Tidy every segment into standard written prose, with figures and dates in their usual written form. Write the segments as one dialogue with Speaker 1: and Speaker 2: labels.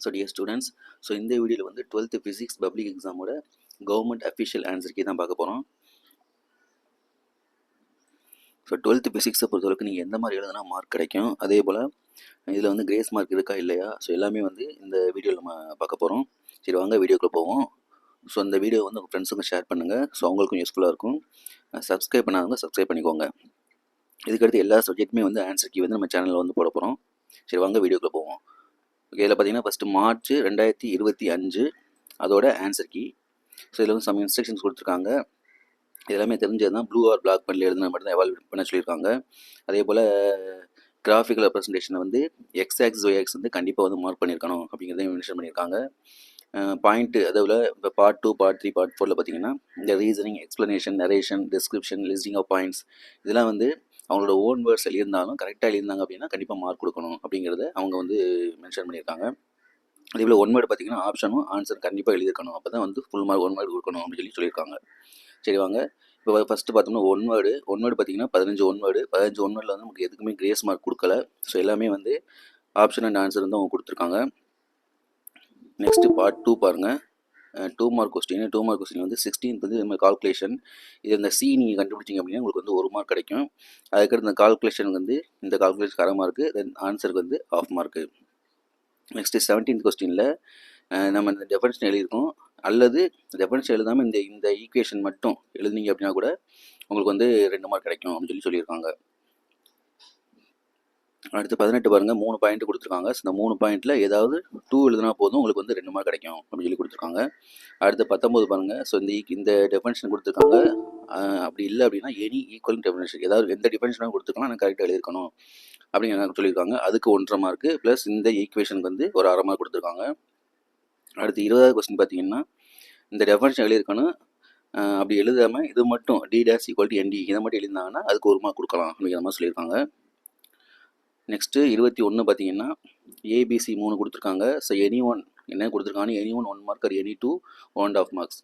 Speaker 1: So dear students, so இந்த வீடியோவில் வந்து 12th ஃபிசிக்ஸ் பப்ளிக் எக்ஸாமோட கவர்மெண்ட் அஃபிஷியல் ஆன்சர் கீ தான் பார்க்க போகிறோம். ஸோ 12th ஃபிசிக்ஸை பொறுத்தவரைக்கும் நீங்கள் எந்த மாதிரி எழுதுனா மார்க் கிடைக்கும், அதே போல் இதில் வந்து கிரேஸ் மார்க் இருக்கா இல்லையா, ஸோ எல்லாமே வந்து இந்த வீடியோவில் நம்ம பார்க்க போகிறோம். சரி வாங்க வீடியோக்குள்ளே போவோம். ஸோ இந்த வீடியோ வந்து உங்கள் ஃப்ரெண்ட்ஸுங்க ஷேர் பண்ணுங்கள், ஸோ அவங்களுக்கும் யூஸ்ஃபுல்லாக இருக்கும். சப்ஸ்கிரைப் பண்ணாதவங்க சப்ஸ்கிரைப் பண்ணிக்கோங்க. இதுக்கடுத்து எல்லா சப்ஜெக்ட்டுமே வந்து ஆன்சர் கீ வந்து நம்ம சேனலில் வந்து போட போகிறோம். சரி வாங்க வீடியோக்குள்ளே போவோம். ஓகே, இதில் பார்த்தீங்கன்னா ஃபஸ்ட்டு மார்ச் 2025 அதோட ஆன்சர் கீ. ஸோ இதில் வந்து சம் இன்ஸ்ட்ரக்ஷன்ஸ் கொடுத்துருக்காங்க. எல்லாமே தெரிஞ்சது தான். ப்ளூ ஆர் பிளாக் பெனில் எழுதுனா மட்டும் தான் எவால்வேட் பண்ண சொல்லியிருக்காங்க. அதே போல் கிராஃபிக்கல் ரெப்ரஸன்டேஷனை வந்து எக்ஸ் ஆக்சிஸ் ஒய் ஆக்சிஸ் வந்து கண்டிப்பாக வந்து மார்க் பண்ணியிருக்கணும் அப்படிங்கிறதையும் மென்ஷன் பண்ணியிருக்காங்க. பாயிண்ட்டு அதில் இப்போ பார்ட் 2 பார்ட் 3 பார்ட் 4 பார்த்தீங்கன்னா இந்த reasoning, explanation, narration, description, listing of points இதெல்லாம் வந்து அவங்களோட ஓன் வேர்ட்ஸ் எழுதியிருந்தாலும் கரெக்டாக எழுதியிருந்தாங்க அப்படின்னா கண்டிப்பாக மார்க் கொடுக்கணும் அப்படிங்கிறத அவங்க வந்து மென்ஷன் பண்ணியிருக்காங்க. அதே போல் ஒன் வேர்டு பார்த்தீங்கன்னா ஆப்ஷனும் ஆன்சர் கண்டிப்பாக எழுதியிருக்கணும், அப்போ தான் வந்து ஃபுல் மார்க் ஒன் வேர்டு கொடுக்கணும் அப்படின்னு சொல்லியிருக்காங்க. சரி வாங்க இப்போ ஃபஸ்ட்டு பார்த்தோம்னா ஒன் வேர்டு பார்த்தீங்கன்னா 15 ஒன் வேர்டில் வந்து நமக்கு எதுக்குமே கிரேஸ் மார்க் கொடுக்கல. ஸோ எல்லாமே வந்து ஆப்ஷன் அண்ட் ஆன்சர் வந்து அவங்க கொடுத்துருக்காங்க. நெக்ஸ்ட்டு பார்ட் 2 பாருங்கள். 2 மார்க் கொஸ்டின் வந்து 16th வந்து இது மாதிரி கால்குலேஷன். இது இந்த சி நீங்கள் கண்டுபிடிச்சிங்க அப்படின்னா உங்களுக்கு வந்து 1 மார்க் கிடைக்கும். அதுக்கடுத்து இந்த கால்குலேஷனுக்கு வந்து இந்த கால்குலேஷன் 1/2 மார்க்கு, தென் ஆன்சருக்கு வந்து 1/2 மார்க்கு. நெக்ஸ்ட்டு 17th கொஸ்டினில் நம்ம இந்த டெஃபனிஷன் எழுதியிருக்கோம், அல்லது டெஃபனிஷன் எழுதாமல் இந்த ஈக்குவேஷன் மட்டும் எழுதுனீங்க அப்படின்னா கூட உங்களுக்கு வந்து 2 மார்க் கிடைக்கும் அப்படின்னு சொல்லியிருக்காங்க. அடுத்து 18 பாருங்கள், 3 பாயிண்ட் கொடுத்துருக்காங்க. இந்த 3 பாயிண்ட்டில் ஏதாவது 2 எழுதுனா போதும் உங்களுக்கு வந்து 2 மார்க் கிடைக்கும் அப்படின்னு கொடுத்துருக்காங்க. அடுத்து 19 பாருங்கள். ஸோ இந்த டெஃபனிஷன் கொடுத்துருக்காங்க. அப்படி இல்லை அப்படின்னா எனி ஈக்குவல் டெஃபனிஷன், ஏதாவது எந்த டெஃபனிஷனாக கொடுத்துருக்கலாம் ஆனால் கரெக்டாக எழுதிருக்கணும் அப்படிங்கிற சொல்லியிருக்காங்க. அதுக்கு 1.5 மார்க்கு ப்ளஸ் இந்த ஈக்குவேஷனுக்கு வந்து ஒரு 1/2 மார்க் கொடுத்துருக்காங்க. அடுத்து 20வது கொஸ்டின் பார்த்தீங்கன்னா இந்த டெஃபனிஷன் எழுதியிருக்கணும், அப்படி எழுதாமல் இது மட்டும் டி டேஷ் ஈக்குவல் டு என்டி இதை மட்டும் எழுதினாங்கன்னா அதுக்கு 1 மார்க் கொடுக்கலாம் அப்படிங்கிற மாதிரி சொல்லியிருக்காங்க. நெக்ஸ்ட்டு 21 பார்த்தீங்கன்னா ஏபிசி 3 கொடுத்துருக்காங்க. ஸோ எனி ஒன் என்ன கொடுத்துருக்காங்க, any one 1 mark, any 2 1.5 marks.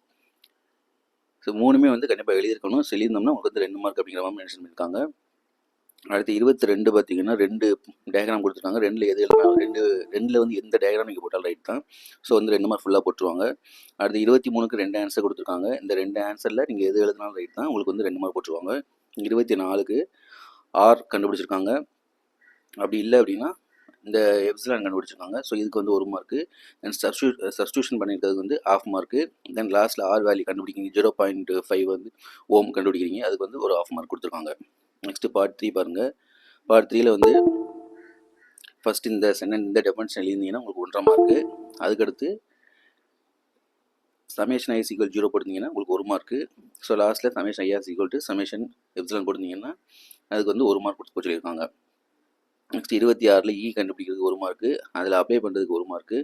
Speaker 1: So 3மே வந்து கண்டிப்பாக எழுதியிருக்கணும். ஸோ எழுதியிருந்தோம்னா உங்களுக்கு வந்து 2 மார்க் அப்படிங்கிற மாதிரி மென்ஷன் பண்ணியிருக்காங்க. அடுத்து 22 பார்த்தீங்கன்னா 2 டயக்ராம் கொடுத்துருக்காங்க. 2ல் எது எழுதினாலும் 2ல் வந்து எந்த டயக்ராம் நீங்கள் போட்டாலும் ரைட் தான். ஸோ வந்து 2 மார்க் ஃபுல்லாக போட்டுருவாங்க. அடுத்து 23க்கு 2 ஆன்சர் கொடுத்துருக்காங்க. இந்த 2 ஆன்சரில் நீங்கள் எது எழுதினாலும் ரைட் தான், உங்களுக்கு வந்து 2 மார்க் போட்டுருவாங்க. 24க்கு ஆர் கண்டுபிடிச்சிருக்காங்க, அப்படி இல்லை அப்படின்னா இந்த எப்சிலான் கண்டுபிடிச்சிருக்காங்க. ஸோ இதுக்கு வந்து 1 மார்க்கு. தென் சப்ஸ்டியூஷன் பண்ணியிருக்கிறது வந்து 1/2 மார்க்கு. தென் லாஸ்ட்டில் ஆர் வேல்யூ கண்டுபிடிக்கிறீங்க, 0.5 வந்து ஓம் கண்டுபிடிக்கிறீங்க, அதுக்கு வந்து ஒரு 1/2 மார்க் கொடுத்துருக்காங்க. நெக்ஸ்ட்டு பார்ட் 3 பாருங்கள். பார்ட் 3ல் வந்து ஃபஸ்ட் இந்த டெஃபனிஷன் எழுதிங்கன்னா உங்களுக்கு 1.5 மார்க்கு. அதுக்கடுத்து சமேஷன் ஐ ஈக்குவல் 0 போட்டிருந்தீங்கன்னா உங்களுக்கு 1 மார்க்கு. ஸோ லாஸ்ட்டில் summation IR equal to summation epsilon போட்டிருந்தீங்கன்னா அதுக்கு வந்து 1 மார்க் கொடுத்து சொல்லியிருக்காங்க. நெக்ஸ்ட் 26ல் இ கண்டுபிடிக்கிறதுக்கு 1 மார்க்கு, அதில் அப்ளை பண்ணுறதுக்கு 1 மார்க்கு,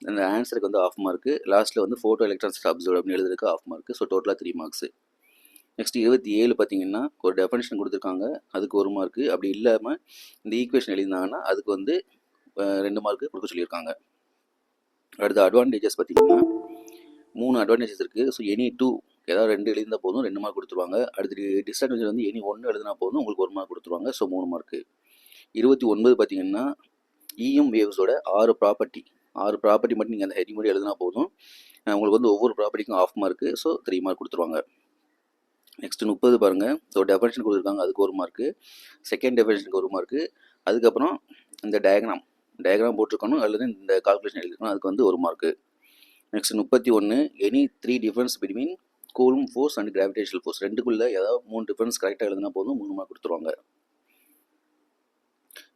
Speaker 1: அந்த ஆன்சருக்கு வந்து 1/2 மார்க்கு, லாஸ்ட்டில் வந்து ஃபோட்டோ எலக்ட்ரான்ஸ் அப்சர்வ் அப்படின்னு எழுதுறதுக்கு 1/2 மார்க்கு. ஸோ டோட்டலாக 3 மார்க்ஸு. நெக்ஸ்ட் 27 பார்த்தீங்கன்னா ஒரு டெஃபனிஷன் கொடுத்துருக்காங்க, அதுக்கு 1 மார்க்கு. அப்படி இல்லாமல் இந்த ஈக்குவேஷன் எழுதினாங்கன்னா அதுக்கு வந்து 2 மார்க்கு கொடுக்க சொல்லியிருக்காங்க. அடுத்த அட்வான்டேஜஸ் பார்த்தீங்கன்னா 3 அட்வான்டேஜஸ் இருக்குது. ஸோ எனி 2 ஏதாவது 2 எழுதினா போதும் 2 மார்க் கொடுத்துருவாங்க. அடுத்து டிஸ்அட்வான்டேஜ் வந்து எனி 1 எழுதினா போதும் உங்களுக்கு 1 மார்க் கொடுத்துருவாங்க. So 3 mark. 29 பார்த்தீங்கன்னா இஎம் வேவ்ஸோட 6 ப்ராப்பர்ட்டி மட்டும் நீங்கள் அந்த ஹெட்டிங் மட்டும் எழுதினா போதும், உங்களுக்கு வந்து ஒவ்வொரு ப்ராப்பர்ட்டிக்கும் 1/2 மார்க்கு. ஸோ 3 மார்க் கொடுத்துருவாங்க. நெக்ஸ்ட்டு 30 பாருங்கள். ஸோ டெஃபனிஷன் கொடுத்துருக்காங்க, அதுக்கு 1 மார்க்கு. Second டெஃபனிஷனுக்கு 1 mark. அதுக்கப்புறம் இந்த டயக்ராம் போட்டிருக்கணும், அல்லது இந்த கால்குலேஷன் எழுதிருக்கணும், அதுக்கு வந்து 1 mark. Next 31 any 3 difference between coulomb force and gravitational force, ரெண்டுக்குள்ளே ஏதாவது 3 டிஃபரன்ஸ் கரெக்டாக எழுதினா போதும் 3 மார்க் கொடுத்துருவாங்க.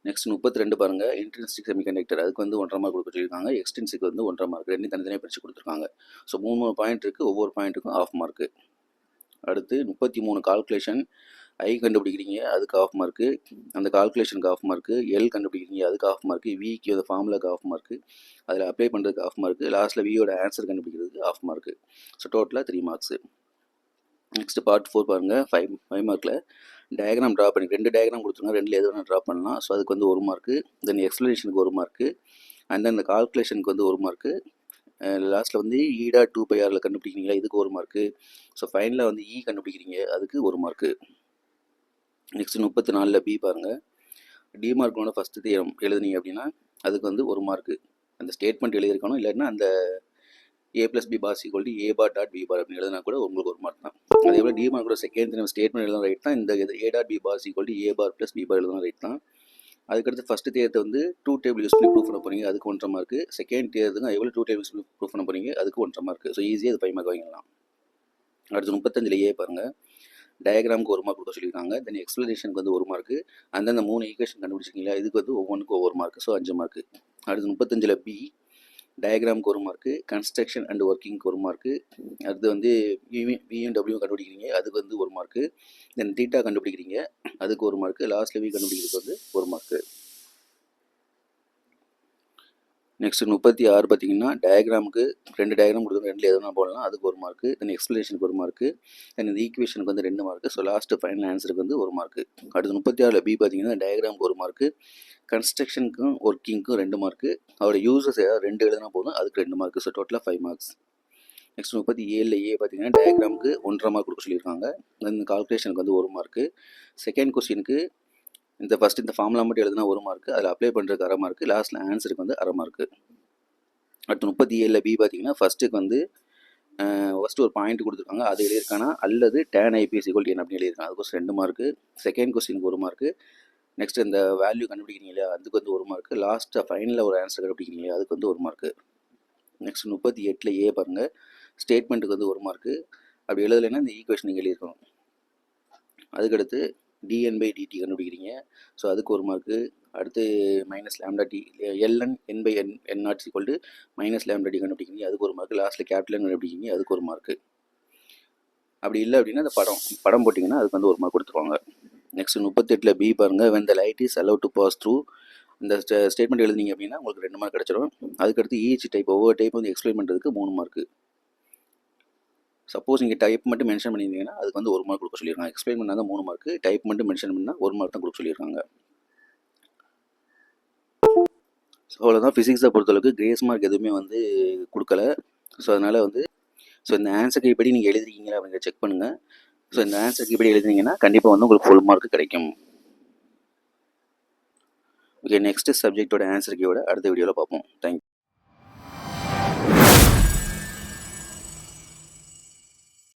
Speaker 1: நெக்ஸ்ட் 32 பாருங்கள். இன்ட்ரின்சிக் செமிகண்டக்டர், அதுக்கு வந்து 1.5 மார்க் கொடுக்க சொல்லியிருக்காங்க. எக்ஸ்ட்ரின்சிக் வந்து 1.5 மார்க். ரெண்டு தனித்தனியாக பிரித்து கொடுத்துருக்காங்க. ஸோ 3 பாயிண்ட் இருக்குது, ஒவ்வொரு பாயிண்ட்டுக்கும் 1/2 மார்க்கு. அடுத்து 33 கால்குலேஷன், ஐ கண்டுபிடிக்கிறீங்க, அதுக்கு 1/2 மார்க்கு, அந்த கால்குலேஷனுக்கு 1/2 மார்க்கு, எல் கண்டுபிடிக்கிறீங்க, அதுக்கு 1/2 மார்க்கு, விக்கு அந்த ஃபார்முலாக்கு 1/2 மார்க்கு, அதில் அப்ளை பண்ணுறதுக்கு 1/2 மார்க்கு, லாஸ்ட்டில் வியோட ஆன்சர் கண்டுபிடிக்கிறதுக்கு 1/2 மார்க்கு. ஸோ டோட்டலாக 3 மார்க்ஸு. நெக்ஸ்ட் பார்ட் 4 பாருங்கள். 5 மார்க்கில் டயக்ராம் ட்ரா பண்ணி 2 டயக்ராம் கொடுத்துருங்க, 2ல் எது வேணால் ட்ரா பண்ணலாம். ஸோ அதுக்கு வந்து 1 மார்க்கு. தென் எக்ஸ்ப்ளனேஷனுக்கு 1 மார்க்கு, அண்ட் தென் இந்த கால்குலேஷனுக்கு வந்து 1 மார்க்கு. லாஸ்ட்டில் வந்து ஈடா 2πrல கண்டுபிடிக்கிறீங்களா, இதுக்கு 1 மார்க்கு. ஸோ ஃபைனலாக வந்து இ கண்டுபிடிக்கிறீங்க, அதுக்கு 1 மார்க்கு. நெக்ஸ்ட் 34ல் பி பாருங்கள். டி மார்க்கோட ஃபஸ்ட்டு தியரம் எழுதுனீங்க அப்படின்னா அதுக்கு வந்து 1 மார்க்கு. அந்த ஸ்டேட்மெண்ட் எழுதியிருக்கணும், இல்லைன்னா அந்த A plus B bar equal to A bar dot B bar அப்படின்னு எழுதினா கூட உங்களுக்கு ஒரு மார்க் தான். அதே போல் டி மார்க் கூட செகண்ட் ஸ்டேட்மெண்ட் எழுதுனா ரைட் தான், இந்த A dot B bar equal to A bar plus B bar எழுதுனா ரைட் தான். அதுக்கடுத்து ஃபஸ்ட்டு தேர்த்தை வந்து 2 டேபிள் யூஸ் பண்ணி ப்ரூஃப் பண்ண போகிறீங்க, அதுக்கு 1.5 மார்க்கு. செகண்ட் தேர்த்துங்க எவ்வளோ 2 டேபிள் யூஸ் பண்ணி ப்ரூஃப் பண்ண போகிறீங்க, அதுக்கு 1.5 மார்க்கு. ஸோ ஈஸியாக அது 5 மார்க் வாங்கிடலாம். அடுத்து 35 ஏ பாருங்கள், டயக்ராமுக்கு 1 மார்க் கொடுக்க சொல்லியிருக்காங்க. தென் எக்ஸ்பிளனேஷனுக்கு வந்து 1 மார்க்கு. அந்தந்த 3 ஈக்குவேஷன் கண்டுபிடிச்சிங்களா, இதுக்கு வந்து ஒவ்வொன்றுக்கும் ஒவ்வொரு மார்க்கு. So 5 mark. அடுத்து 35 பி, டயக்ராமுக்கு 1 மார்க்கு, கன்ஸ்ட்ரக்ஷன் அண்ட் ஒர்க்கிங்க்கு 1 மார்க்கு. அடுத்து வந்து விஎன்டபிள்யூ கண்டுபிடிக்கிறீங்க, அதுக்கு வந்து 1 மார்க்கு. தென் தீட்டா கண்டுபிடிக்கிறீங்க, அதுக்கு 1 மார்க்கு. லாஸ்ட்டில் வி கண்டுபிடிக்கிறதுக்கு வந்து 1 மார்க்கு. நெக்ஸ்ட் 36 பார்த்தீங்கன்னா, டயக்ராமுக்கு 2 டயக்ராம் கொடுத்துருங்க, 2 எதுனா போடலாம், அதுக்கு 1 மார்க்கு. தென் எக்ஸ்பிளேஷனுக்கு 1 மார்க்கு. தென் இந்த ஈக்குவேஷனுக்கு வந்து 2 மார்க்கு. ஸோ லாஸ்ட்டு ஃபைனல் ஆன்சருக்கு வந்து 1 மார்க்கு. அடுத்து 36 பி பார்த்தீங்கன்னா, டயக்ராமுக்கு 1 மார்க்கு, கன்ஸ்ட்ரக்ஷனுக்கும் ஒர்க்கிங்க்கும் 2 மார்க்கு. அவரோட யூசர்ஸ் ஏதாவது 2 எழுதினா போதும், அதுக்கு 2 மார்க்கு. ஸோ டோட்டலாக 5 மார்க்ஸ். நெக்ஸ்ட் 37 ஏ பார்த்தீங்கன்னா, டயக்ராமுக்கு 1.5 மார்க் கொடுக்க சொல்லியிருக்காங்க. தென் கால்குலேஷனுக்கு வந்து 1 மார்க்கு. செகண்ட் கொஸ்டினுக்கு இந்த ஃபஸ்ட் இந்த ஃபார்முலா மட்டும் எழுதுனா 1 மார்க்கு, அதில் அப்ளை பண்ணுறதுக்கு 1/2 மார்க்கு, லாஸ்ட்டில் ஆன்சருக்கு வந்து 1/2 மார்க்கு. அடுத்து 37 பி பார்த்தீங்கன்னா, ஃபஸ்ட்டுக்கு வந்து ஃபஸ்ட்டு ஒரு பாயிண்ட் கொடுத்துருக்காங்க, அது எழுதியிருக்கானா அல்லது tan ஐபிஎஸ் ஈக்குவல் n அப்படின்னு எழுதியிருக்காங்க, அதுக்கு 2 மார்க்கு. செகண்ட் கொஸ்டினுக்கு 1 மார்க்கு. நெக்ஸ்ட் இந்த வேல்யூ கண்டுபிடிக்கிறீங்க இல்லையா, அதுக்கு வந்து 1 மார்க்கு. லாஸ்ட்டாக ஃபைனலில் ஒரு ஆன்சர் கண்டுபிடிக்கிறீங்க இல்லையா, அதுக்கு வந்து 1 மார்க்கு. நெக்ஸ்ட் 38 ஏ பாருங்கள், ஸ்டேட்மெண்ட்டுக்கு வந்து 1 மார்க்கு. அப்படி எழுதலைன்னா இந்த ஈக்குவேஷன் நீங்கள் எழுதியிருக்கணும். அதுக்கடுத்து dn/dt கண்டுபிடிக்கிறீங்க, ஸோ அதுக்கு 1 மார்க்கு. அடுத்து minus lambda T ln n/n n0 equal to minus lambda T கண்டுபிடிக்கிறீங்க, அதுக்கு 1 மார்க்கு. லாஸ்ட்டில் கேபிட்டல் கண்டுபிடிக்கிறீங்க, அதுக்கு 1 மார்க்கு. அப்படி இல்லை அப்படின்னா அந்த படம் போட்டிங்கன்னா அதுக்கு வந்து 1 மார்க் கொடுத்துருவாங்க. நெக்ஸ்ட் 38 பி பாருங்கள், when the light is allowed to pass through, இந்த ஸ்டேட்மெண்ட் எழுதிங்க அப்படின்னா உங்களுக்கு 2 மார்க் கிடச்சிடும். அதுக்கடுத்து ஈச் டைப், ஒவ்வொரு டைப் வந்து எக்ஸ்பிளைன் பண்ணுறதுக்கு 3 மார்க்கு. சப்போஸ் நீங்கள் டைப் மட்டும் மென்ஷன் பண்ணியிருந்தீங்கன்னா அதுக்கு வந்து 1 மார்க் கொடுக்க சொல்லியிருக்காங்க. எக்ஸ்பிளைன் பண்ணால் தான் 3 மார்க்கு, டைப் மட்டும் மென்ஷன் பண்ணால் 1 மார்க் தான் கொடுக்க சொல்லியிருக்காங்க. ஸோ அவ்வளோதான். ஃபிசிக்ஸை பொறுத்தளவுக்கு கிரேஸ் மார்க் எதுவுமே வந்து கொடுக்கல. ஸோ அதனால் வந்து இந்த ஆன்சருக்கு இப்படி நீங்கள் எழுதிருக்கீங்களா அப்படிங்கிற செக் பண்ணுங்கள். ஸோ இந்த ஆன்சருக்கு இப்படி எழுதினீங்கன்னா கண்டிப்பாக வந்து உங்களுக்கு ஃபுல் மார்க் கிடைக்கும். ஓகே, நெக்ஸ்ட் சப்ஜெக்டோட ஆன்சர் கீயோட அடுத்த வீடியோவில் பார்ப்போம். தேங்க்யூ.